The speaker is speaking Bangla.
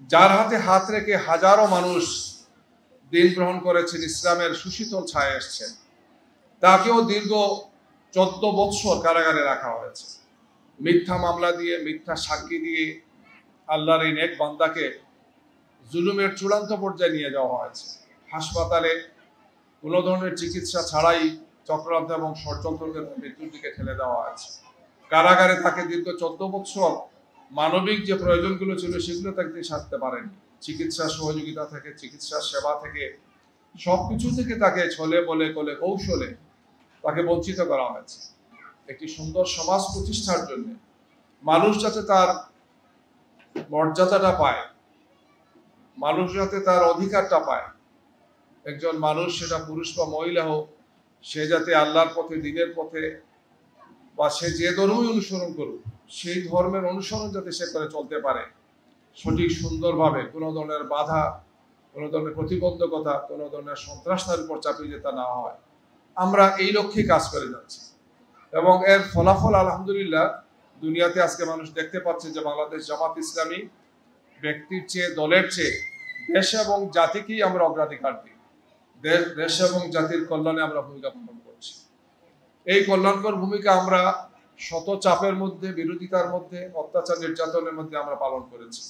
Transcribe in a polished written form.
যার হাতে হাত রেখে হাজারো মানুষ দিন গ্রহণ করেছেন, ইসলামের সুশীতল ছায়া এসছে, তাকেও দীর্ঘ 14 বৎসর কারাগারে রাখা হয়েছে। মিথ্যা মামলা দিয়ে, মিথ্যা সাক্ষী দিয়ে আল্লাহর এই নেক বান্দাকে জুলুমের চূড়ান্ত পর্যায়ে নিয়ে যাওয়া হয়েছে। হাসপাতালে কোনো ধরনের চিকিৎসা ছাড়াই চক্রান্ত এবং ষড়যন্ত্রকে মৃত্যুর দিকে ঠেলে দেওয়া হয়েছে। কারাগারে তাকে দীর্ঘ 14 বৎসর মানবিক যে প্রয়োজনগুলো ছিল সেগুলো তাকে সারতে পারেনি। চিকিৎসা সহযোগিতা থেকে, চিকিৎসা সেবা থেকে, সবকিছু থেকে তাকে ছলে বলে কোলে কৌশলে তাকে বঞ্চিত করা হয়েছে। একটি সুন্দর সমাজ প্রতিষ্ঠার জন্য মানুষ যাতে তার মর্যাদাটা পায়, মানুষ যাতে তার অধিকারটা পায়, একজন মানুষ, সেটা পুরুষ বা মহিলা হোক, সে যাতে আল্লাহর পথে, দিনের পথে, বা সে যে ধর্মই অনুসরণ করুক, সেই ধর্মের অনুসরণ যাতে সে করে চলতে পারে সঠিক সুন্দরভাবে, কোনো ধরনের বাধা, কোনো ধরনের প্রতিবন্ধকতা, কোনো ধরনের সন্ত্রাস তার উপর চাপিয়ে যেতে না হয়, আমরা এই লক্ষ্যে কাজ করে যাচ্ছি। এবং এর ফলাফল আলহামদুলিল্লাহ দুনিয়াতে আজকে মানুষ দেখতে পাচ্ছে যে বাংলাদেশ জামাত ইসলামী ব্যক্তির চেয়ে, দলের চেয়ে দেশ এবং জাতিকেই আমরা অগ্রাধিকার দিই। দেশ এবং জাতির কল্যাণে আমরা ভূমিকা পালন করছি। এই কল্যাণকর ভূমিকা আমরা শত চাপের মধ্যে, বিরোধিতার মধ্যে, অত্যাচার নির্যাতনের মধ্যে আমরা পালন করেছি।